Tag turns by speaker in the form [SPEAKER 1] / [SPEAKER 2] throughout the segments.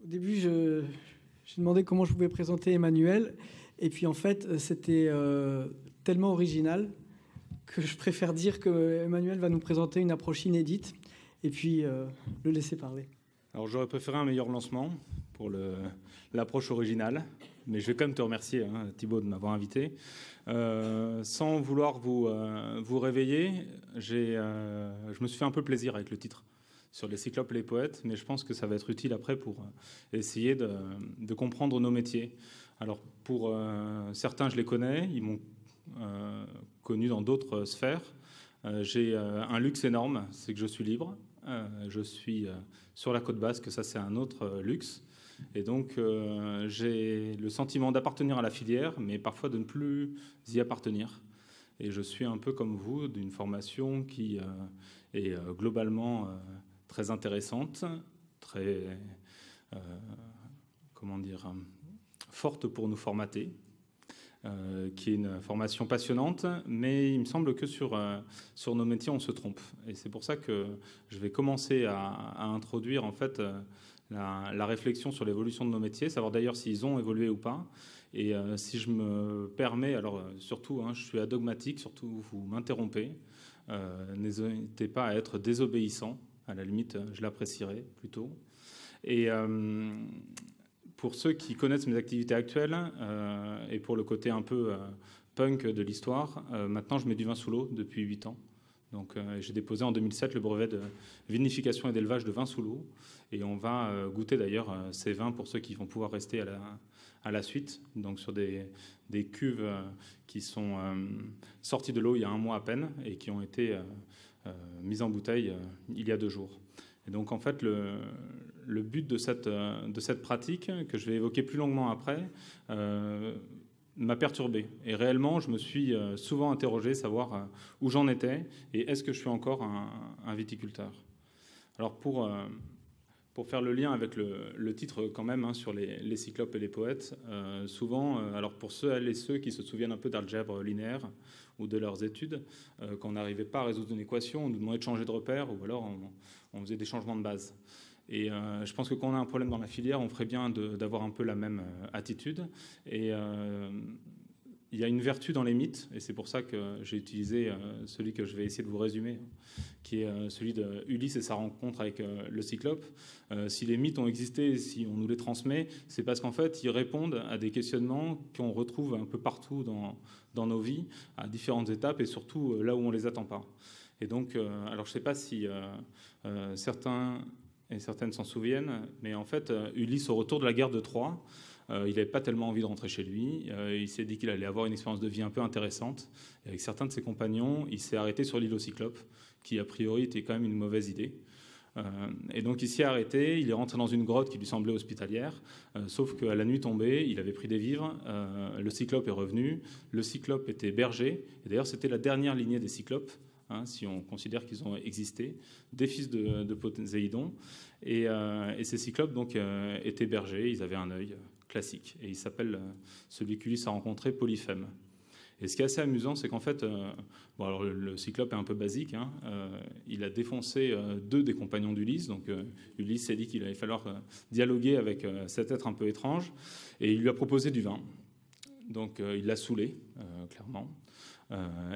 [SPEAKER 1] Au début, j'ai demandé comment je pouvais présenter Emmanuel. Et puis, en fait, c'était tellement original que je préfère dire que Emmanuel va nous présenter une approche inédite et puis le laisser parler.
[SPEAKER 2] Alors, j'aurais préféré un meilleur lancement pour l'approche originale, mais je vais quand même te remercier, Thibaut, de m'avoir invité. Sans vouloir vous réveiller, je me suis fait un peu plaisir avec le titre sur les cyclopes et les poètes, mais je pense que ça va être utile après pour essayer de comprendre nos métiers. Alors, pour certains, je les connais, ils m'ont connu dans d'autres sphères. J'ai un luxe énorme, c'est que je suis libre. Je suis sur la côte basque, ça c'est un autre luxe. Et donc j'ai le sentiment d'appartenir à la filière, mais parfois de ne plus y appartenir. Et je suis un peu comme vous, d'une formation qui est globalement très intéressante, très forte pour nous formater. Qui est une formation passionnante, mais il me semble que sur nos métiers, on se trompe. Et c'est pour ça que je vais commencer à introduire en fait la réflexion sur l'évolution de nos métiers, savoir d'ailleurs s'ils ont évolué ou pas. Et si je me permets, alors surtout, je suis adogmatique, surtout vous m'interrompez, n'hésitez pas à être désobéissant, à la limite, je l'apprécierais plutôt. Et pour ceux qui connaissent mes activités actuelles et pour le côté un peu punk de l'histoire, maintenant je mets du vin sous l'eau depuis 8 ans. Donc j'ai déposé en 2007 le brevet de vinification et d'élevage de vin sous l'eau. Et on va goûter d'ailleurs ces vins pour ceux qui vont pouvoir rester à la suite. Donc sur des cuves qui sont sorties de l'eau il y a 1 mois à peine et qui ont été mises en bouteille il y a 2 jours. Et donc en fait le but de cette pratique, que je vais évoquer plus longuement après, m'a perturbé. Et réellement, je me suis souvent interrogé, savoir où j'en étais et est-ce que je suis encore un viticulteur. Alors pour faire le lien avec le titre quand même sur les cyclopes et les poètes, souvent, alors pour celles et ceux qui se souviennent un peu d'algèbre linéaire ou de leurs études, quand on n'arrivait pas à résoudre une équation, on nous demandait de changer de repère ou alors on faisait des changements de base. Et je pense que quand on a un problème dans la filière, on ferait bien d'avoir un peu la même attitude. Et il y a une vertu dans les mythes, et c'est pour ça que j'ai utilisé celui que je vais essayer de vous résumer, qui est celui de Ulysse et sa rencontre avec le Cyclope. Si les mythes ont existé, si on nous les transmet, c'est parce qu'en fait, ils répondent à des questionnements qu'on retrouve un peu partout dans nos vies, à différentes étapes, et surtout là où on ne les attend pas. Et donc, alors je ne sais pas si certains et certaines s'en souviennent, mais en fait, Ulysse, au retour de la guerre de Troie, il n'avait pas tellement envie de rentrer chez lui. Il s'est dit qu'il allait avoir une expérience de vie un peu intéressante. Et avec certains de ses compagnons, il s'est arrêté sur l'île aux Cyclopes, qui a priori était quand même une mauvaise idée. Et donc il s'y est arrêté, il est rentré dans une grotte qui lui semblait hospitalière, sauf qu'à la nuit tombée, il avait pris des vivres, le Cyclope est revenu, le Cyclope était berger, et d'ailleurs c'était la dernière lignée des Cyclopes, si on considère qu'ils ont existé, des fils de Poséidon. Et ces cyclopes donc, étaient bergers, ils avaient un œil classique. Et il s'appelle, celui qu'Ulysse a rencontré, Polyphème. Et ce qui est assez amusant, c'est qu'en fait, alors le cyclope est un peu basique, il a défoncé 2 des compagnons d'Ulysse. Donc Ulysse s'est dit qu'il allait falloir dialoguer avec cet être un peu étrange. Et il lui a proposé du vin. Donc il l'a saoulé, clairement.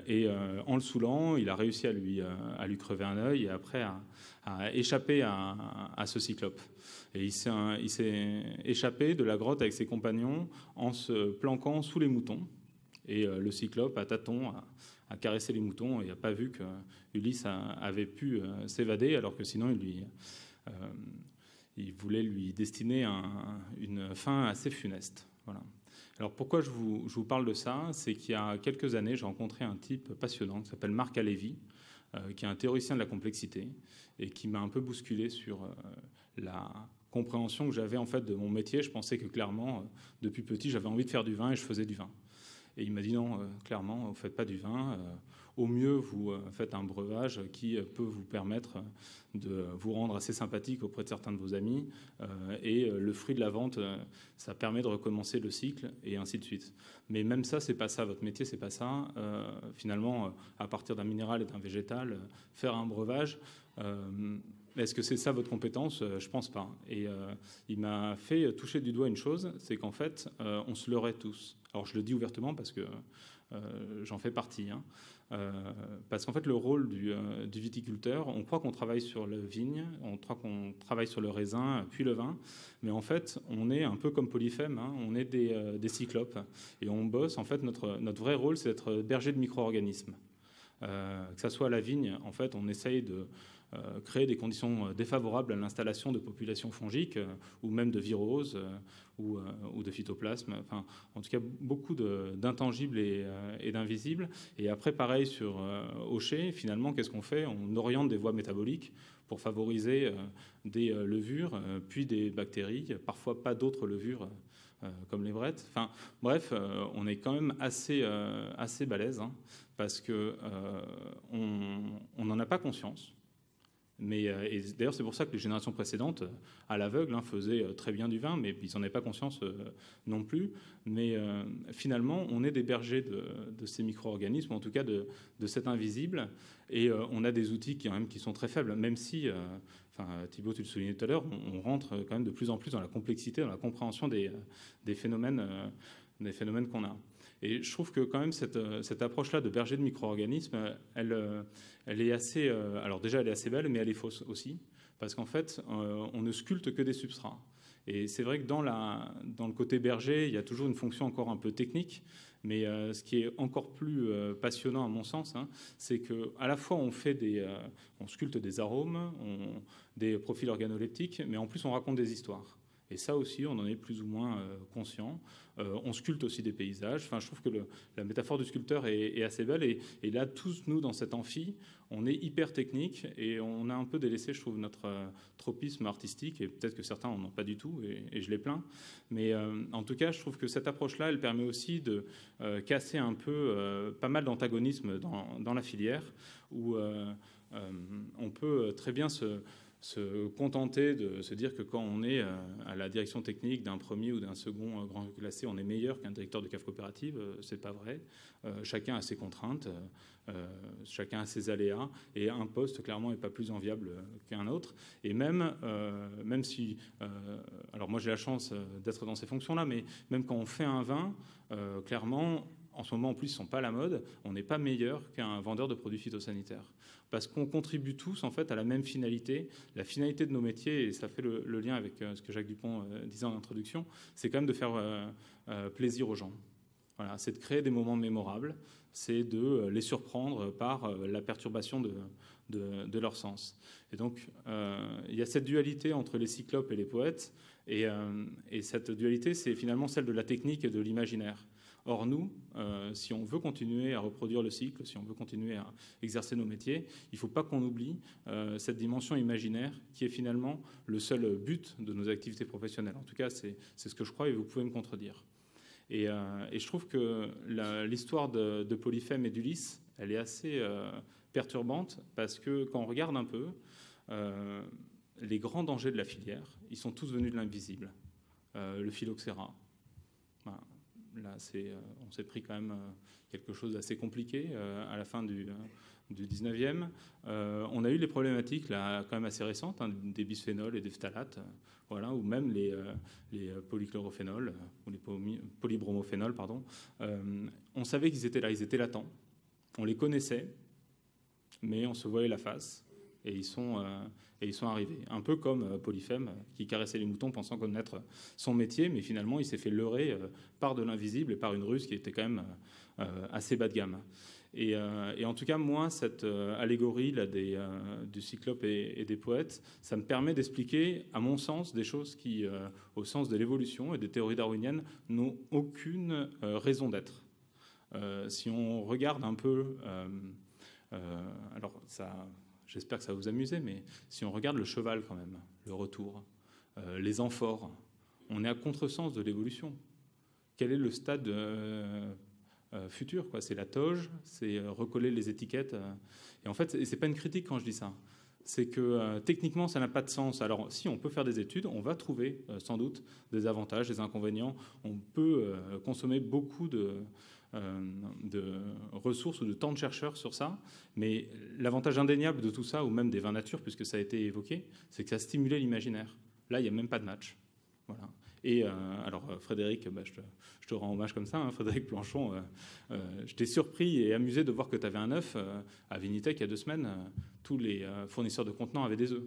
[SPEAKER 2] Et en le saoulant, il a réussi à lui crever un œil et après à échapper à ce cyclope. Et il s'est échappé de la grotte avec ses compagnons en se planquant sous les moutons. Et le cyclope, à tâtons, a caressé les moutons et n'a pas vu que Ulysse avait pu s'évader, alors que sinon il voulait lui destiner une fin assez funeste. Voilà. Alors pourquoi je vous parle de ça? C'est qu'il y a quelques années, j'ai rencontré un type passionnant qui s'appelle Marc Halévy, qui est un théoricien de la complexité et qui m'a un peu bousculé sur la compréhension que j'avais en fait de mon métier. Je pensais que clairement, depuis petit, j'avais envie de faire du vin et je faisais du vin. Et il m'a dit non, clairement, vous ne faites pas du vin. Au mieux, vous faites un breuvage qui peut vous permettre de vous rendre assez sympathique auprès de certains de vos amis. Et le fruit de la vente, ça permet de recommencer le cycle et ainsi de suite. Mais même ça, c'est pas ça. Votre métier, c'est pas ça. Finalement, à partir d'un minéral et d'un végétal, faire un breuvage, Est-ce que c'est ça votre compétence? Je pense pas. Et il m'a fait toucher du doigt une chose, c'est qu'en fait, on se leurrait tous. Alors je le dis ouvertement parce que j'en fais partie. Hein. Parce qu'en fait, le rôle du viticulteur, on croit qu'on travaille sur le vigne, on croit qu'on travaille sur le raisin, puis le vin, mais en fait, on est un peu comme Polyphème, hein, on est des cyclopes, et on bosse. En fait, notre vrai rôle, c'est d'être berger de micro-organismes. Que ça soit à la vigne, en fait, on essaye de créer des conditions défavorables à l'installation de populations fongiques ou même de viroses ou de phytoplasmes. Enfin, en tout cas, beaucoup d'intangibles et d'invisibles. Et après, pareil sur Aucher, finalement, qu'est-ce qu'on fait? On oriente des voies métaboliques pour favoriser des levures, puis des bactéries, parfois pas d'autres levures comme les brettes. Enfin, bref, on est quand même assez balèze, hein, parce que on n'en a pas conscience. Mais et d'ailleurs, c'est pour ça que les générations précédentes, à l'aveugle, hein, faisaient très bien du vin, mais ils n'en avaient pas conscience non plus. Mais finalement, on est des bergers de ces micro-organismes, en tout cas de cet invisible. Et on a des outils qui sont très faibles, même si, Thibaut, tu le soulignais tout à l'heure, on rentre quand même de plus en plus dans la complexité, dans la compréhension des phénomènes qu'on a. Et je trouve que quand même cette approche-là de berger de micro-organismes, elle est assez... alors déjà, elle est assez belle, mais elle est fausse aussi, parce qu'en fait, on ne sculpte que des substrats. Et c'est vrai que dans le côté berger, il y a toujours une fonction encore un peu technique, mais ce qui est encore plus passionnant à mon sens, hein, c'est qu'à la fois on sculpte des arômes, des profils organoleptiques, mais en plus on raconte des histoires. Et ça aussi, on en est plus ou moins conscient. On sculpte aussi des paysages. Enfin, je trouve que la métaphore du sculpteur est assez belle. Et là, tous nous, dans cet amphi, on est hyper technique et on a un peu délaissé, je trouve, notre tropisme artistique. Et peut-être que certains n'en ont pas du tout, et je les plains. Mais en tout cas, je trouve que cette approche-là, elle permet aussi de casser un peu pas mal d'antagonismes dans la filière, où on peut très bien se contenter de se dire que quand on est à la direction technique d'un premier ou d'un second grand classé, on est meilleur qu'un directeur de cave coopérative. C'est pas vrai. Chacun a ses contraintes, chacun a ses aléas, et un poste clairement n'est pas plus enviable qu'un autre. Et même si, alors moi j'ai la chance d'être dans ces fonctions-là, mais même quand on fait un vin, clairement, en ce moment en plus ils ne sont pas à la mode, on n'est pas meilleur qu'un vendeur de produits phytosanitaires. Parce qu'on contribue tous en fait à la même finalité. La finalité de nos métiers, et ça fait le lien avec ce que Jacques Dupont disait en introduction, c'est quand même de faire plaisir aux gens. Voilà, c'est de créer des moments mémorables, c'est de les surprendre par la perturbation de leur sens. Et donc, il y a cette dualité entre les cyclopes et les poètes, et cette dualité, c'est finalement celle de la technique et de l'imaginaire. Or, nous, si on veut continuer à reproduire le cycle, si on veut continuer à exercer nos métiers, il ne faut pas qu'on oublie cette dimension imaginaire qui est finalement le seul but de nos activités professionnelles. En tout cas, c'est ce que je crois, et vous pouvez me contredire. Et je trouve que l'histoire de Polyphème et d'Ulysse, elle est assez perturbante, parce que quand on regarde un peu, les grands dangers de la filière, ils sont tous venus de l'invisible. Le phylloxéra. Voilà. Là, on s'est pris quand même quelque chose d'assez compliqué à la fin du 19e. On a eu les problématiques là, quand même assez récentes, hein, des bisphénols et des phtalates, voilà, ou même les polychlorophénols, ou les polybromophénols, pardon. On savait qu'ils étaient là, ils étaient latents. On les connaissait, mais on se voyait la face. Et ils sont arrivés. Un peu comme Polyphème, qui caressait les moutons pensant connaître son métier, mais finalement, il s'est fait leurrer par de l'invisible et par une ruse qui était quand même assez bas de gamme. Et en tout cas, moi, cette allégorie là, du cyclope et des poètes, ça me permet d'expliquer, à mon sens, des choses qui, au sens de l'évolution et des théories darwiniennes, n'ont aucune raison d'être. Si on regarde un peu... alors, ça... J'espère que ça va vous amuser, mais si on regarde le cheval quand même, le retour, les amphores, on est à contresens de l'évolution. Quel est le stade futur, quoi? C'est la toge, c'est recoller les étiquettes. Et en fait, c'est pas une critique quand je dis ça. C'est que techniquement, ça n'a pas de sens. Alors, si on peut faire des études, on va trouver sans doute des avantages, des inconvénients. On peut consommer beaucoup de ressources ou de temps de chercheurs sur ça. Mais l'avantage indéniable de tout ça, ou même des vins nature, puisque ça a été évoqué, c'est que ça stimulait l'imaginaire. Là, il n'y a même pas de match. Voilà. Et alors, Frédéric, je te rends hommage comme ça, hein, Frédéric Planchon, j'étais surpris et amusé de voir que tu avais un œuf. À Vinitec, il y a 2 semaines, tous les fournisseurs de contenants avaient des œufs.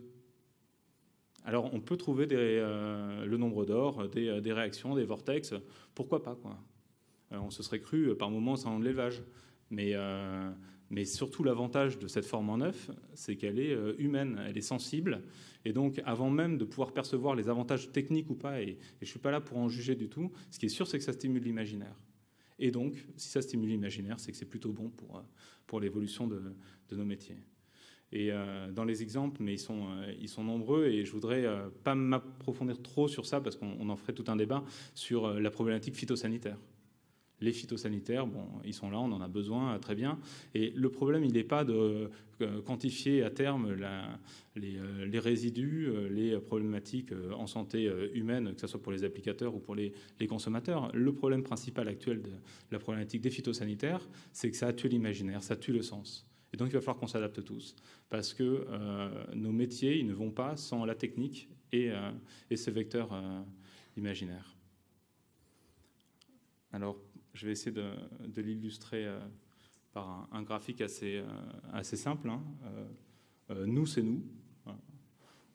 [SPEAKER 2] Alors, on peut trouver le nombre d'or, des réactions, des vortex, pourquoi pas, quoi. On se serait cru par moments sans de l'élevage. Mais surtout, l'avantage de cette forme en œuf, c'est qu'elle est humaine, elle est sensible. Et donc, avant même de pouvoir percevoir les avantages techniques ou pas, et je ne suis pas là pour en juger du tout, ce qui est sûr, c'est que ça stimule l'imaginaire. Et donc, si ça stimule l'imaginaire, c'est que c'est plutôt bon pour l'évolution de nos métiers. Et dans les exemples, mais ils sont nombreux, et je voudrais pas m'approfondir trop sur ça, parce qu'on en ferait tout un débat sur la problématique phytosanitaire. Les phytosanitaires, bon, ils sont là, on en a besoin, très bien. Et le problème, il n'est pas de quantifier à terme les résidus, les problématiques en santé humaine, que ce soit pour les applicateurs ou pour les consommateurs. Le problème principal actuel de la problématique des phytosanitaires, c'est que ça tue l'imaginaire, ça tue le sens. Et donc, il va falloir qu'on s'adapte tous, parce que nos métiers, ils ne vont pas sans la technique et ce vecteur imaginaire. Alors, je vais essayer de l'illustrer par un graphique assez simple. Hein. Nous, c'est nous.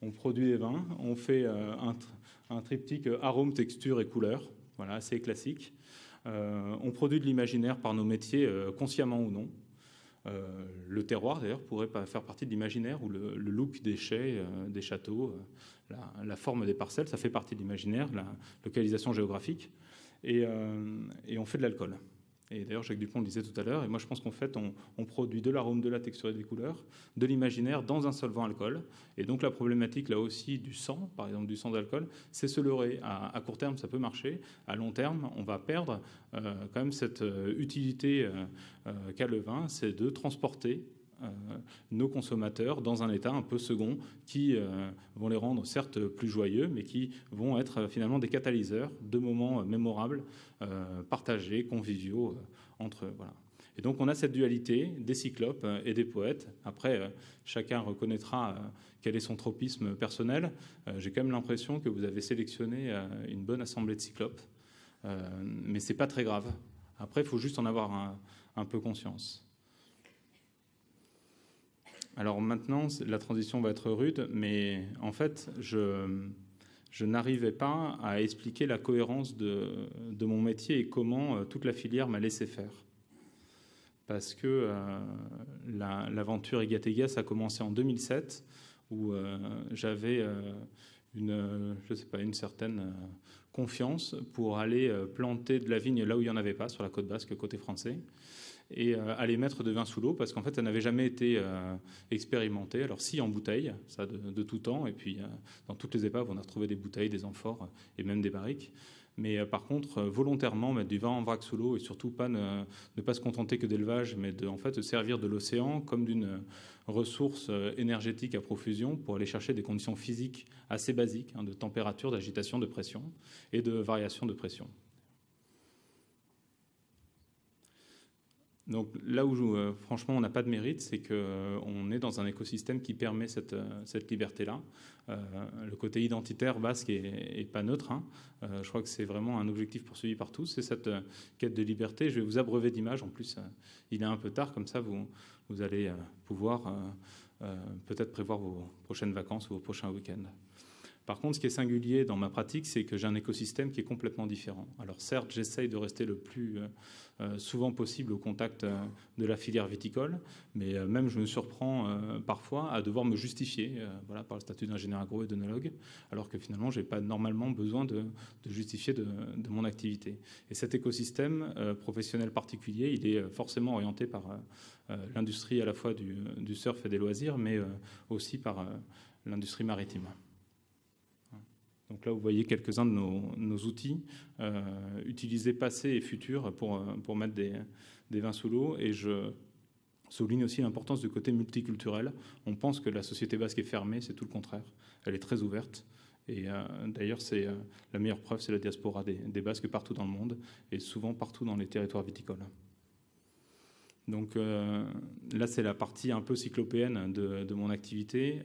[SPEAKER 2] On produit des vins, on fait un triptyque arôme, texture et couleur, voilà, assez classique. On produit de l'imaginaire par nos métiers, consciemment ou non. Le terroir, d'ailleurs, pourrait faire partie de l'imaginaire, ou le look des chais, des châteaux, la forme des parcelles, ça fait partie de l'imaginaire, la localisation géographique. Et on fait de l'alcool. Et d'ailleurs, Jacques Dupont le disait tout à l'heure, et moi je pense qu'en fait, on produit de l'arôme, de la texture et des couleurs, de l'imaginaire dans un solvant alcool. Et donc la problématique là aussi du sang, par exemple du sang d'alcool, c'est se leurrer. À court terme, ça peut marcher. À long terme, on va perdre quand même cette utilité qu'a le vin, c'est de transporter nos consommateurs dans un état un peu second qui vont les rendre certes plus joyeux, mais qui vont être finalement des catalyseurs de moments mémorables, partagés, conviviaux entre eux. Voilà. Et donc on a cette dualité des cyclopes et des poètes. Après, chacun reconnaîtra quel est son tropisme personnel. J'ai quand même l'impression que vous avez sélectionné une bonne assemblée de cyclopes, mais c'est pas très grave. Après, il faut juste en avoir un peu conscience. Alors maintenant, la transition va être rude, mais en fait, je n'arrivais pas à expliquer la cohérence de mon métier et comment toute la filière m'a laissé faire. Parce que l'aventure Égate-Égate a commencé en 2007, où j'avais une certaine confiance pour aller planter de la vigne là où il n'y en avait pas, sur la côte basque, côté français, et aller mettre de vin sous l'eau, parce qu'en fait, ça n'avait jamais été expérimenté. Alors si, en bouteille, ça de tout temps, et puis dans toutes les épaves, on a retrouvé des bouteilles, des amphores, et même des barriques. Mais par contre, volontairement mettre du vin en vrac sous l'eau, et surtout pas ne pas se contenter que d'élevage, mais en fait, servir de l'océan comme d'une ressource énergétique à profusion pour aller chercher des conditions physiques assez basiques, hein, de température, d'agitation, de pression, et de variation de pression. Donc là où, franchement, on n'a pas de mérite, c'est qu'on est dans un écosystème qui permet cette liberté-là. Le côté identitaire basque est pas neutre. Hein. Je crois que c'est vraiment un objectif poursuivi par tous, c'est cette quête de liberté. Je vais vous abreuver d'images. En plus, il est un peu tard, comme ça, vous allez pouvoir peut-être prévoir vos prochaines vacances ou vos prochains week-ends. Par contre, ce qui est singulier dans ma pratique, c'est que j'ai un écosystème qui est complètement différent. Alors certes, j'essaye de rester le plus souvent possible au contact de la filière viticole, mais même je me surprends parfois à devoir me justifier voilà, par le statut d'ingénieur agro et d'œnologue, alors que finalement, je n'ai pas normalement besoin de justifier de mon activité. Et cet écosystème professionnel particulier, il est forcément orienté par l'industrie à la fois du surf et des loisirs, mais aussi par l'industrie maritime. Donc là, vous voyez quelques-uns de nos outils utilisés passés et futurs pour mettre des vins sous l'eau. Et je souligne aussi l'importance du côté multiculturel. On pense que la société basque est fermée, c'est tout le contraire. Elle est très ouverte. Et d'ailleurs, la meilleure preuve, c'est la diaspora des Basques partout dans le monde, et souvent partout dans les territoires viticoles. Donc là, c'est la partie un peu cyclopéenne de mon activité.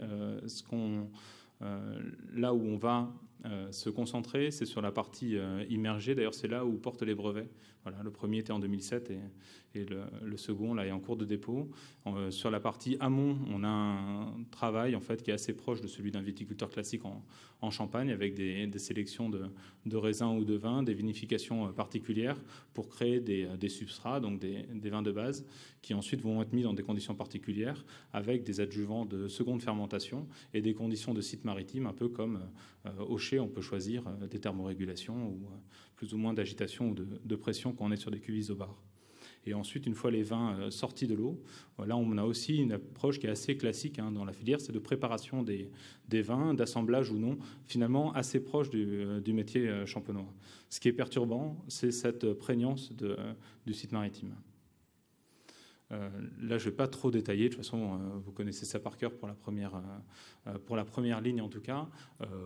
[SPEAKER 2] Là où on va se concentrer, c'est sur la partie immergée. D'ailleurs, c'est là où portent les brevets. Voilà, le premier était en 2007 et le second là est en cours de dépôt. Sur la partie amont, on a un travail en fait qui est assez proche de celui d'un viticulteur classique en Champagne, avec des sélections de raisins ou de vins, des vinifications particulières pour créer des substrats, donc des vins de base, qui ensuite vont être mis dans des conditions particulières avec des adjuvants de seconde fermentation et des conditions de site maritime, un peu comme au chai, on peut choisir des thermorégulations ou plus ou moins d'agitation ou de pression quand on est sur des cuves isobars. Et ensuite, une fois les vins sortis de l'eau, là, on a aussi une approche qui est assez classique dans la filière, c'est de préparation des vins, d'assemblage ou non, finalement assez proche du métier champenois. Ce qui est perturbant, c'est cette prégnance du site maritime. Là, je ne vais pas trop détailler. De toute façon, vous connaissez ça par cœur pour la première ligne, en tout cas.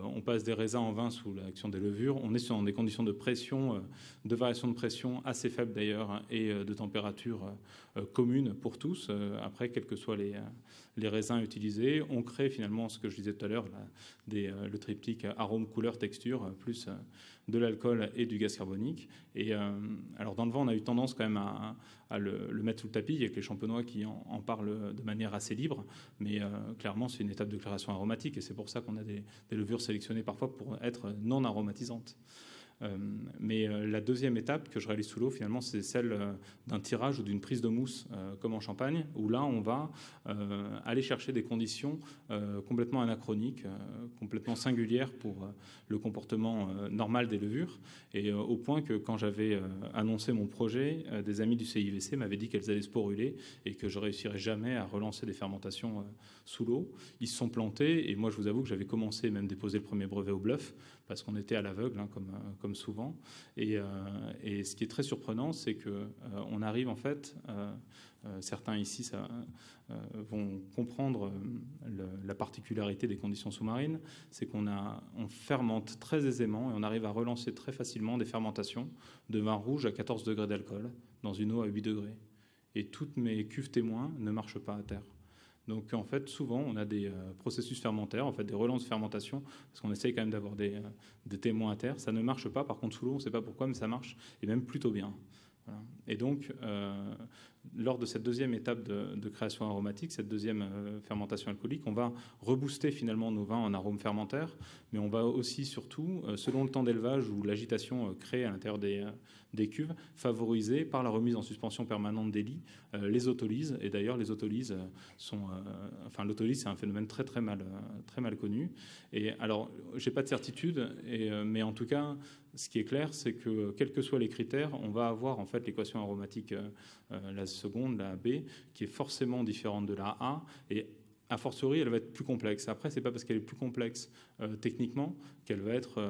[SPEAKER 2] On passe des raisins en vin sous l'action des levures. On est dans des conditions de pression, de variation de pression assez faibles d'ailleurs, et de température commune pour tous. Après, quels que soient les raisins utilisés, on crée finalement ce que je disais tout à l'heure, le triptyque arôme, couleur, texture, plus de l'alcool et du gaz carbonique. Et alors dans le vin, on a eu tendance quand même à le mettre sous le tapis. Il y a que les champenois qui en parlent de manière assez libre, mais clairement c'est une étape de claration aromatique et c'est pour ça qu'on a des levures sélectionnées parfois pour être non aromatisantes. Mais la deuxième étape que je réalise sous l'eau, finalement, c'est celle d'un tirage ou d'une prise de mousse, comme en Champagne, où là, on va aller chercher des conditions complètement anachroniques, complètement singulières pour le comportement normal des levures, et au point que quand j'avais annoncé mon projet, des amis du CIVC m'avaient dit qu'elles allaient sporuler et que je ne réussirais jamais à relancer des fermentations sous l'eau. Ils se sont plantés, et moi, je vous avoue que j'avais commencé, même déposé le premier brevet au bluff, parce qu'on était à l'aveugle, comme souvent. Et ce qui est très surprenant, c'est qu'on arrive en fait, certains ici vont comprendre la particularité des conditions sous-marines, c'est qu'on fermente très aisément et on arrive à relancer très facilement des fermentations de vin rouge à 14 degrés d'alcool dans une eau à 8 degrés. Et toutes mes cuves témoins ne marchent pas à terre. Donc en fait, souvent, on a des processus fermentaires, en fait, des relances de fermentation, parce qu'on essaye quand même d'avoir des témoins à terre. Ça ne marche pas, par contre, sous l'eau, on ne sait pas pourquoi, mais ça marche, et même plutôt bien. Voilà. Et donc, lors de cette deuxième étape de création aromatique, cette deuxième fermentation alcoolique, on va rebooster finalement nos vins en arômes fermentaires, mais on va aussi, surtout, selon le temps d'élevage ou l'agitation créée à l'intérieur des cuves, favoriser par la remise en suspension permanente des lits les autolyses. Et d'ailleurs, les autolyses l'autolyse, c'est un phénomène très très mal connu. Et alors, j'ai pas de certitude, mais en tout cas, ce qui est clair, c'est que quels que soient les critères, on va avoir en fait l'équation aromatique, la seconde, la B, qui est forcément différente de la A, et a fortiori, elle va être plus complexe. Après, c'est pas parce qu'elle est plus complexe techniquement qu'elle va être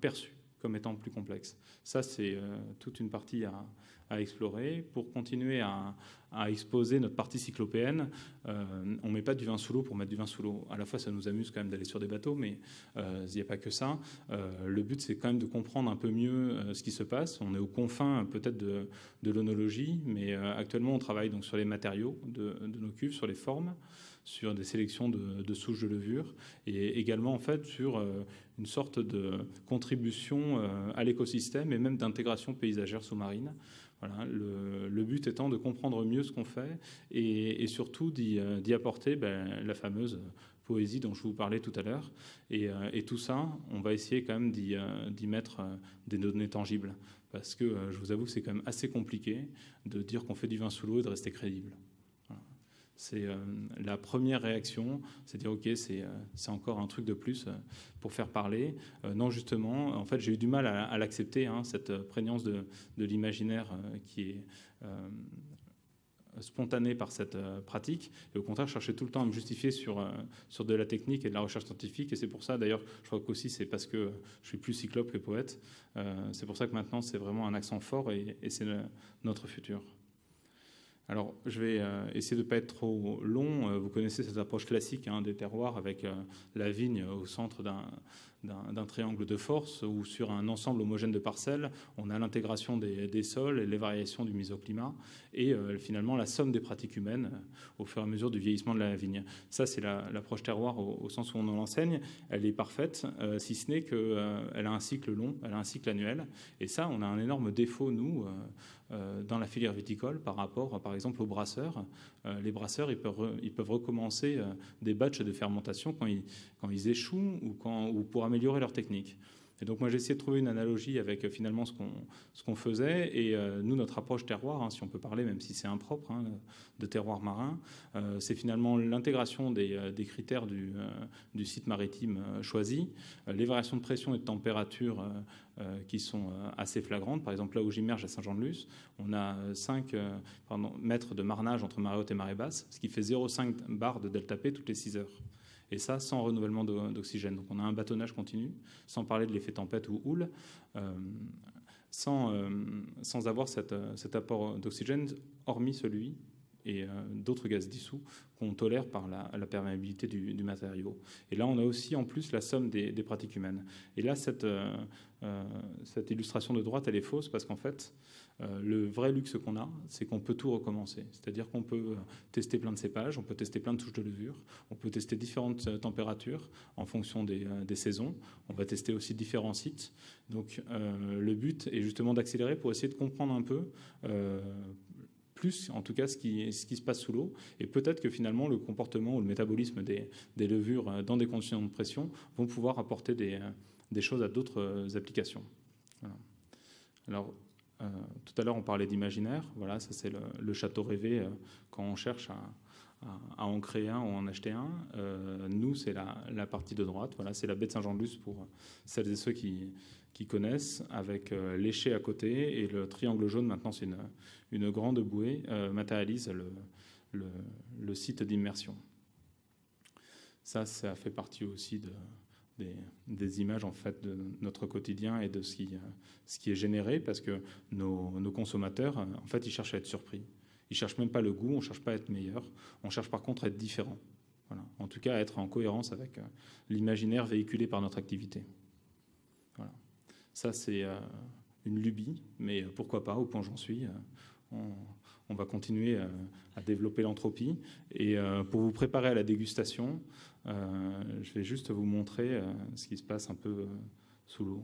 [SPEAKER 2] perçue comme étant plus complexe. Ça, c'est toute une partie à explorer. Pour continuer à exposer notre partie cyclopéenne, on ne met pas du vin sous l'eau pour mettre du vin sous l'eau. À la fois, ça nous amuse quand même d'aller sur des bateaux, mais il n'y a pas que ça. Le but, c'est quand même de comprendre un peu mieux ce qui se passe. On est aux confins peut-être de l'œnologie, mais actuellement, on travaille donc sur les matériaux de nos cuves, sur les formes, sur des sélections de souches de levure, et également en fait sur une sorte de contribution à l'écosystème et même d'intégration paysagère sous-marine. Voilà, le but étant de comprendre mieux ce qu'on fait et surtout d'y apporter la fameuse poésie dont je vous parlais tout à l'heure. Et tout ça, on va essayer quand même d'y mettre des données tangibles, parce que je vous avoue que c'est quand même assez compliqué de dire qu'on fait du vin sous l'eau et de rester crédible. C'est la première réaction, c'est dire ok, c'est encore un truc de plus pour faire parler. Non, justement, en fait, j'ai eu du mal à l'accepter, cette prégnance de l'imaginaire qui est spontanée par cette pratique. Et au contraire, je cherchais tout le temps à me justifier sur de la technique et de la recherche scientifique. Et c'est pour ça, d'ailleurs, je crois qu'aussi c'est parce que je suis plus cyclope que poète. C'est pour ça que maintenant, c'est vraiment un accent fort et c'est notre futur. Alors, je vais essayer de ne pas être trop long. Vous connaissez cette approche classique des terroirs avec la vigne au centre d'un triangle de force ou sur un ensemble homogène de parcelles, on a l'intégration des sols et les variations du mésoclimat et finalement la somme des pratiques humaines au fur et à mesure du vieillissement de la vigne. Ça, c'est l'approche terroir au sens où on l'enseigne. Elle est parfaite, si ce n'est qu'elle a un cycle long, elle a un cycle annuel. Et ça, on a un énorme défaut, nous, dans la filière viticole par rapport, par exemple, aux brasseurs. Les brasseurs, ils peuvent recommencer des batchs de fermentation quand ils échouent ou pour améliorer leur technique. Et donc moi j'ai essayé de trouver une analogie avec finalement ce qu'on faisait et nous notre approche terroir, si on peut parler même si c'est impropre de terroir marin, c'est finalement l'intégration des critères du site maritime choisi, les variations de pression et de température qui sont assez flagrantes. Par exemple là où j'immerge à Saint-Jean-de-Luz, on a 5 mètres de marnage entre marée haute et marée basse, ce qui fait 0,5 bar de delta P toutes les 6 heures. Et ça, sans renouvellement d'oxygène. Donc on a un bâtonnage continu, sans parler de l'effet tempête ou houle, sans avoir cet apport d'oxygène, hormis celui et d'autres gaz dissous qu'on tolère par la perméabilité du matériau. Et là, on a aussi en plus la somme des pratiques humaines. Et là, cette illustration de droite, elle est fausse parce qu'en fait, le vrai luxe qu'on a, c'est qu'on peut tout recommencer. C'est-à-dire qu'on peut tester plein de cépages, on peut tester plein de touches de levure, on peut tester différentes températures en fonction des saisons. On va tester aussi différents sites. Donc le but est justement d'accélérer pour essayer de comprendre un peu plus, en tout cas, ce qui se passe sous l'eau. Et peut-être que finalement, le comportement ou le métabolisme des levures dans des conditions de pression vont pouvoir apporter des choses à d'autres applications. Voilà. Alors, tout à l'heure, on parlait d'imaginaire. Voilà, ça c'est le château rêvé quand on cherche à en créer un ou en acheter un. Nous, c'est la partie de droite. Voilà, c'est la baie de Saint-Jean-de-Luz pour celles et ceux qui connaissent, avec l'éché à côté et le triangle jaune. Maintenant, c'est une grande bouée matérialise le site d'immersion. Ça fait partie aussi des images en fait de notre quotidien et de ce qui est généré, parce que nos consommateurs, en fait, ils cherchent à être surpris. Ils cherchent même pas le goût, on cherche pas à être meilleur, on cherche par contre à être différent. Voilà. En tout cas, à être en cohérence avec l'imaginaire véhiculé par notre activité. Voilà. Ça, c'est une lubie, mais pourquoi pas, au point où j'en suis. On va continuer à développer l'entropie. Et pour vous préparer à la dégustation, je vais juste vous montrer ce qui se passe un peu sous l'eau.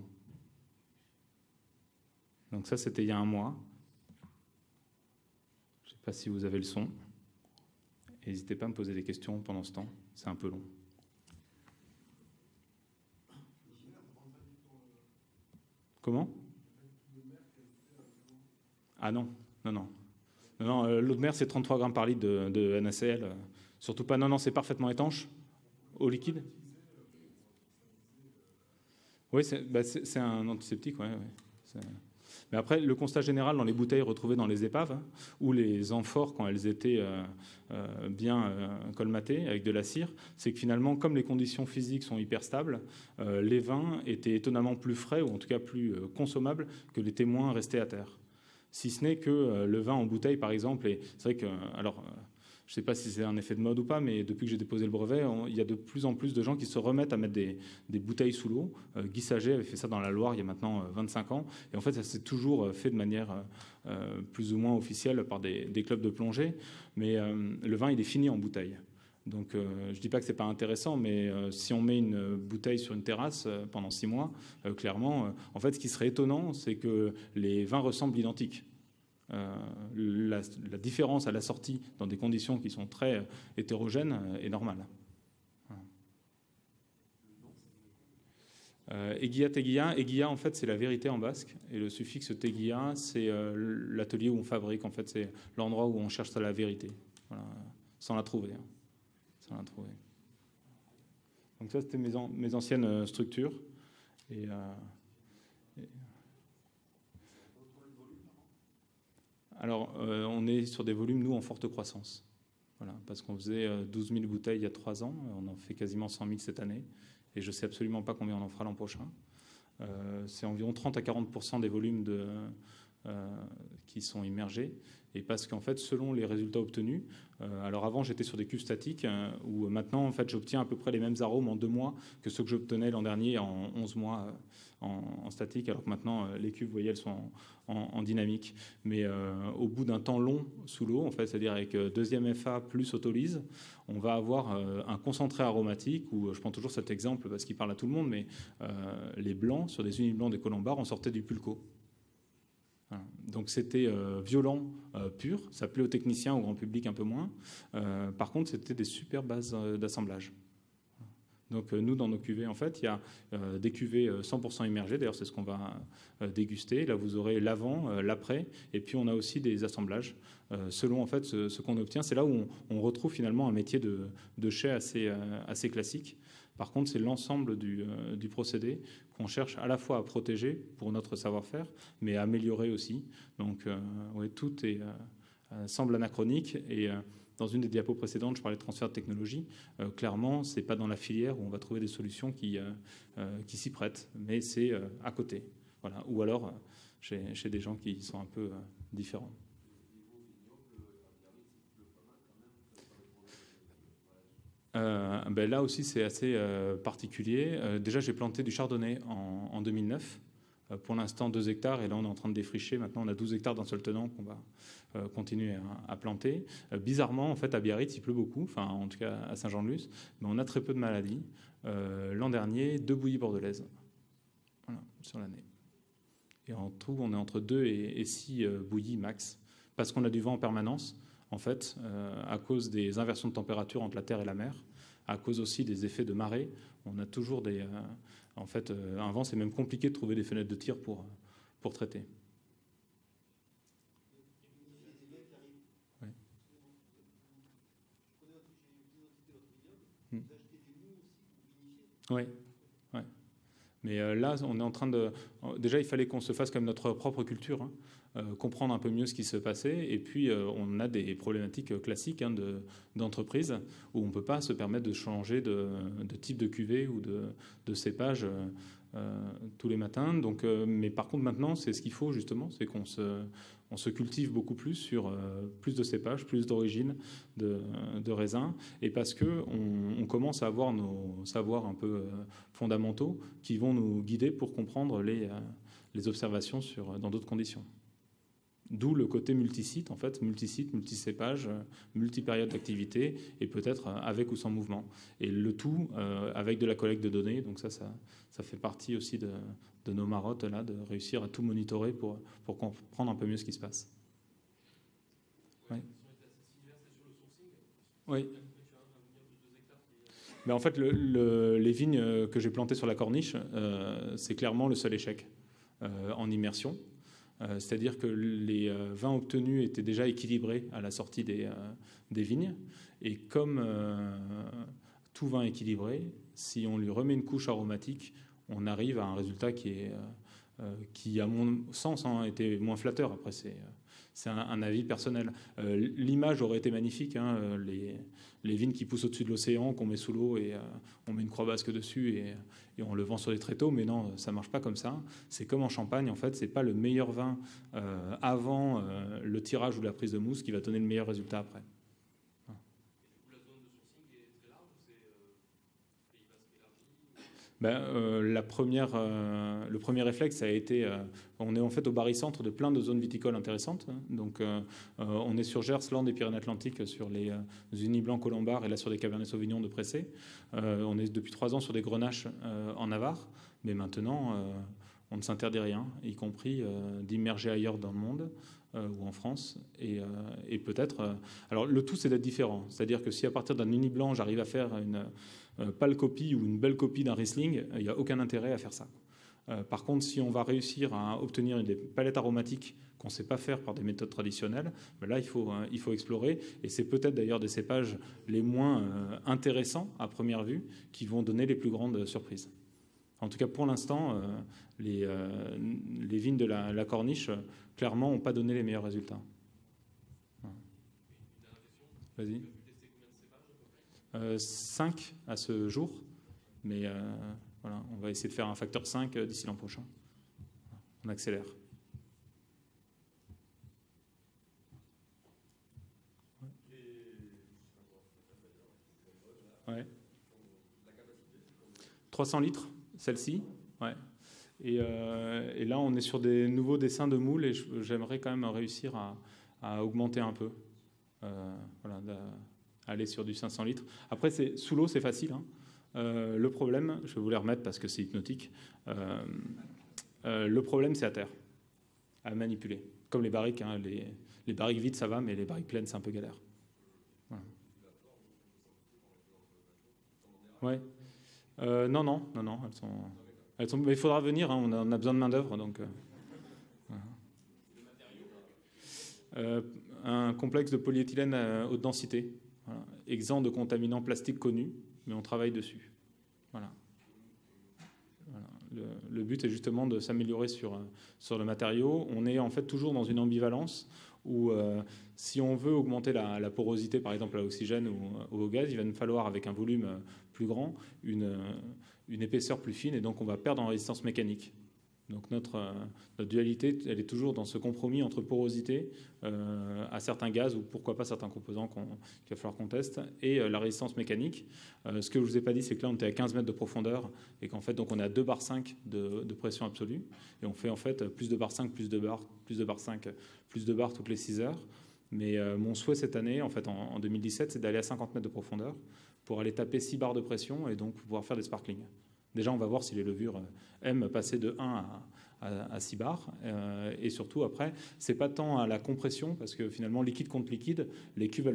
[SPEAKER 2] Donc ça, c'était il y a un mois. Je ne sais pas si vous avez le son. N'hésitez pas à me poser des questions pendant ce temps. C'est un peu long. Comment ? Ah non. L'eau de mer, c'est 33 grammes par litre de NaCl. Surtout pas. Non, c'est parfaitement étanche. Au liquide. Oui, c'est un antiseptique, ouais. Mais après, le constat général dans les bouteilles retrouvées dans les épaves, ou les amphores quand elles étaient bien colmatées avec de la cire, c'est que finalement, comme les conditions physiques sont hyper stables, les vins étaient étonnamment plus frais, ou en tout cas plus consommables que les témoins restés à terre. Si ce n'est que le vin en bouteille, par exemple, et c'est vrai que... je ne sais pas si c'est un effet de mode ou pas, mais depuis que j'ai déposé le brevet, il y a de plus en plus de gens qui se remettent à mettre des bouteilles sous l'eau. Guy Saget avait fait ça dans la Loire il y a maintenant 25 ans. Et en fait, ça s'est toujours fait de manière plus ou moins officielle par des clubs de plongée. Mais le vin, il est fini en bouteille. Donc, je ne dis pas que ce n'est pas intéressant, mais si on met une bouteille sur une terrasse pendant 6 mois, clairement, en fait, ce qui serait étonnant, c'est que les vins ressemblent identiques. La différence à la sortie dans des conditions qui sont très hétérogènes est normale. Eguia Teguia. Eguia, en fait, c'est la vérité en basque. Et le suffixe Teguia, c'est l'atelier où on fabrique. En fait, c'est l'endroit où on cherche la vérité. Voilà. Sans la trouver. Sans la trouver. Donc ça, c'était mes anciennes structures. Alors, on est sur des volumes, nous, en forte croissance. Voilà, parce qu'on faisait 12 000 bouteilles il y a 3 ans. On en fait quasiment 100 000 cette année. Et je ne sais absolument pas combien on en fera l'an prochain. C'est environ 30 à 40% des volumes qui sont immergés. Et parce qu'en fait, selon les résultats obtenus, alors avant j'étais sur des cuves statiques où maintenant en fait j'obtiens à peu près les mêmes arômes en 2 mois que ceux que j'obtenais l'an dernier en 11 mois en statique, alors que maintenant les cuves, vous voyez, elles sont en dynamique. Mais au bout d'un temps long sous l'eau, en fait, c'est-à-dire avec deuxième FA plus autolyse, on va avoir un concentré aromatique où je prends toujours cet exemple parce qu'il parle à tout le monde, mais les blancs sur des uniblancs des colombards, on sortait du pulco. Voilà. Donc c'était violent, pur, ça plaît aux techniciens, au grand public un peu moins. Par contre, c'était des super bases d'assemblage. Donc nous, dans nos cuvées, en fait, il y a des cuvées 100% immergées. D'ailleurs, c'est ce qu'on va déguster. Là, vous aurez l'avant, l'après, et puis on a aussi des assemblages selon en fait ce qu'on obtient. C'est là où on retrouve finalement un métier de chai assez classique. Par contre, c'est l'ensemble du procédé qu'on cherche à la fois à protéger pour notre savoir-faire, mais à améliorer aussi. Donc, ouais, tout semble anachronique. Et dans une des diapos précédentes, je parlais de transfert de technologie. Clairement, ce n'est pas dans la filière où on va trouver des solutions qui s'y prêtent, mais c'est à côté. Voilà. Ou alors chez des gens qui sont un peu différents. Ben là aussi, c'est assez particulier. Déjà, j'ai planté du chardonnay en 2009. Pour l'instant, 2 hectares. Et là, on est en train de défricher. Maintenant, on a 12 hectares d'un seul tenant qu'on va continuer à planter. Bizarrement, en fait, à Biarritz, il pleut beaucoup. Enfin, en tout cas, à Saint-Jean-de-Luz. Mais on a très peu de maladies. L'an dernier, 2 bouillies bordelaises. Voilà, sur l'année. Et en tout, on est entre 2 et 6 bouillies max. Parce qu'on a du vent en permanence. En fait, à cause des inversions de température entre la terre et la mer, à cause aussi des effets de marée, on a toujours en fait, un vent, c'est même compliqué de trouver des fenêtres de tir pour traiter. Ouais. Oui. Ouais. Mais là, on est en train de... Déjà, il fallait qu'on se fasse comme notre propre culture, hein. Comprendre un peu mieux ce qui se passait. Et puis, on a des problématiques classiques d'entreprise où on ne peut pas se permettre de changer de type de cuvée ou de cépage tous les matins. Donc, mais par contre, maintenant, c'est ce qu'il faut justement, c'est qu'on se cultive beaucoup plus sur plus de cépages, plus d'origines de raisins, et parce qu'on commence à avoir nos savoirs un peu fondamentaux qui vont nous guider pour comprendre les observations dans d'autres conditions. D'où le côté multisite, en fait, multisite, multicépage, multipériode d'activité, et peut-être avec ou sans mouvement. Et le tout avec de la collecte de données, donc ça fait partie aussi de nos marottes, là, de réussir à tout monitorer pour comprendre un peu mieux ce qui se passe. Oui. Oui. Ben en fait, les vignes que j'ai plantées sur la corniche, c'est clairement le seul échec en immersion. C'est-à-dire que les vins obtenus étaient déjà équilibrés à la sortie des vignes. Et comme tout vin équilibré, si on lui remet une couche aromatique, on arrive à un résultat qui à mon sens, était moins flatteur. Après, c'est un avis personnel. L'image aurait été magnifique, hein, les vignes qui poussent au-dessus de l'océan, qu'on met sous l'eau et on met une croix basque dessus et on le vend sur les tréteaux, mais non, ça marche pas comme ça. C'est comme en Champagne, en fait, c'est pas le meilleur vin avant le tirage ou la prise de mousse qui va donner le meilleur résultat après. Le premier réflexe a été, on est en fait au barycentre de plein de zones viticoles intéressantes. Donc, on est sur Gers, Landes et Pyrénées-Atlantiques sur les Uniblancs colombards et là sur des Cabernet Sauvignon de Pressé. On est depuis 3 ans sur des Grenaches en Navarre, mais maintenant, on ne s'interdit rien, y compris d'immerger ailleurs dans le monde ou en France. Et peut-être... alors, le tout, c'est d'être différent. C'est-à-dire que si à partir d'un Uniblanc, j'arrive à faire une pâle copie ou une belle copie d'un Riesling, il n'y a aucun intérêt à faire ça. Par contre, si on va réussir à obtenir des palettes aromatiques qu'on ne sait pas faire par des méthodes traditionnelles, ben là, il faut explorer. Et c'est peut-être d'ailleurs des cépages les moins intéressants à première vue qui vont donner les plus grandes surprises. En tout cas, pour l'instant, les vignes de la Corniche, clairement, n'ont pas donné les meilleurs résultats. Vas-y. 5 à ce jour, mais voilà, on va essayer de faire un facteur 5 d'ici l'an prochain. On accélère. Ouais. 300 litres, celle-ci. Ouais. Et là, on est sur des nouveaux dessins de moules et j'aimerais quand même réussir à augmenter un peu. Voilà, aller sur du 500 litres. Après, sous l'eau, c'est facile. Hein. Le problème, je vais vous les remettre parce que c'est hypnotique. Le problème, c'est à terre, à manipuler. Comme les barriques. Hein, les barriques vides, ça va, mais les barriques pleines, c'est un peu galère. Voilà. Ouais. Non, elles sont. Mais il faudra venir. Hein, on a besoin de main d'œuvre, donc. Un complexe de polyéthylène à haute densité, voilà, exempt de contaminants plastiques connus, mais on travaille dessus. Voilà. Le but est justement de s'améliorer sur le matériau. On est en fait toujours dans une ambivalence où si on veut augmenter la porosité, par exemple à l'oxygène ou au gaz, il va nous falloir, avec un volume plus grand, une épaisseur plus fine, et donc on va perdre en résistance mécanique. Donc notre dualité, elle est toujours dans ce compromis entre porosité à certains gaz ou pourquoi pas certains composants qu'il va falloir qu'on teste et la résistance mécanique. Ce que je ne vous ai pas dit, c'est que là on était à 15 mètres de profondeur et qu'en fait donc on est à 2 bar 5 de pression absolue et on fait en fait plus de bar 5, plus de bar 5, plus de bar toutes les 6 heures. Mais mon souhait cette année, en fait en 2017, c'est d'aller à 50 mètres de profondeur pour aller taper 6 bars de pression et donc pouvoir faire des sparklings. Déjà, on va voir si les levures aiment passer de 1 à 6 bars. Et surtout, après, ce n'est pas tant à la compression, parce que finalement, liquide contre liquide, les cuves, elles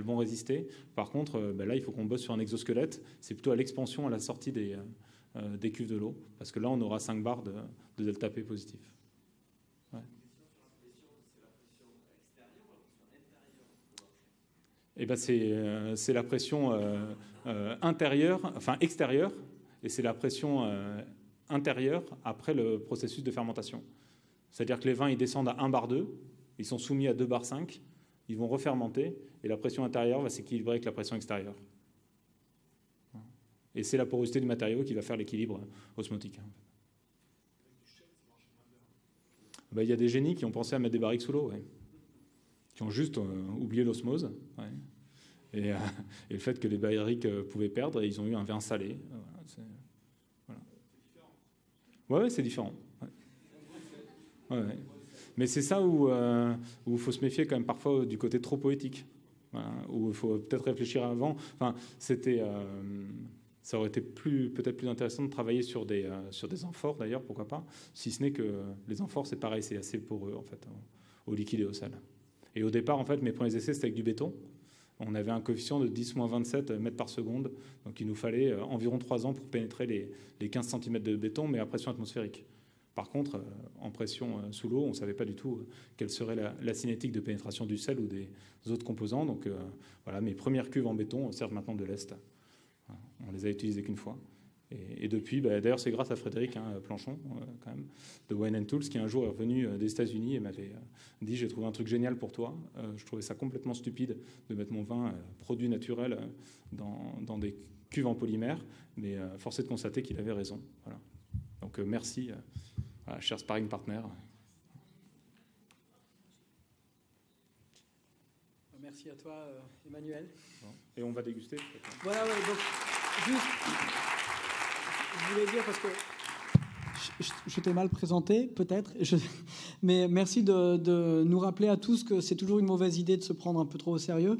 [SPEAKER 2] vont résister. Par contre, là, il faut qu'on bosse sur un exosquelette. C'est plutôt à l'expansion, à la sortie des cuves de l'eau, parce que là, on aura 5 bars de delta P positif. Ouais. Et ben, c'est la pression intérieure, enfin extérieure, et c'est la pression intérieure après le processus de fermentation. C'est-à-dire que les vins, ils descendent à 1 bar 2, ils sont soumis à 2 bar 5, ils vont refermenter, et la pression intérieure va s'équilibrer avec la pression extérieure. Et c'est la porosité du matériau qui va faire l'équilibre osmotique. Ben, il y a des génies qui ont pensé à mettre des barriques sous l'eau, ouais, qui ont juste oublié l'osmose, ouais, et le fait que les barriques pouvaient perdre, et ils ont eu un vin salé. Voilà, c'est différent. Ouais. Mais c'est ça où il faut se méfier quand même parfois du côté trop poétique, voilà, où il faut peut-être réfléchir avant. Enfin, ça aurait été peut-être plus intéressant de travailler sur des amphores d'ailleurs, pourquoi pas, si ce n'est que les amphores, c'est pareil, c'est assez poreux en fait, au liquide et au sel. Et au départ, en fait, mes premiers essais, c'était avec du béton. On avait un coefficient de 10-27 mètres par seconde, donc il nous fallait environ 3 ans pour pénétrer les 15 cm de béton, mais à pression atmosphérique. Par contre, en pression sous l'eau, on ne savait pas du tout quelle serait la cinétique de pénétration du sel ou des autres composants. Donc voilà, mes premières cuves en béton servent maintenant de lest. On les a utilisées qu'une fois. Et depuis, d'ailleurs, c'est grâce à Frédéric Planchon, quand même, de Wine & Tools, qui un jour est revenu des États-Unis et m'avait dit « J'ai trouvé un truc génial pour toi. Je trouvais ça complètement stupide de mettre mon vin produit naturel dans des cuves en polymère, mais force est de constater qu'il avait raison. » Voilà. Donc merci, cher sparring partner.
[SPEAKER 1] Merci à toi, Emmanuel.
[SPEAKER 2] Et on va déguster.
[SPEAKER 1] Voilà, ouais, donc juste... Je voulais dire, parce que je t'ai mal présenté, peut-être, mais merci de nous rappeler à tous que c'est toujours une mauvaise idée de se prendre un peu trop au sérieux,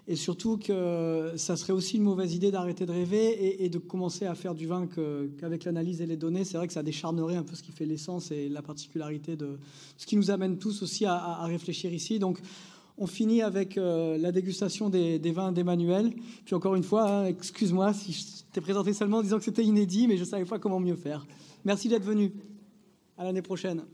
[SPEAKER 1] et surtout que ça serait aussi une mauvaise idée d'arrêter de rêver et de commencer à faire du vin qu'avec l'analyse et les données. C'est vrai que ça décharnerait un peu ce qui fait l'essence et la particularité de ce qui nous amène tous aussi à réfléchir ici. Donc, on finit avec la dégustation des vins d'Emmanuel. Puis encore une fois, excuse-moi si je t'ai présenté seulement en disant que c'était inédit, mais je ne savais pas comment mieux faire. Merci d'être venu. À l'année prochaine.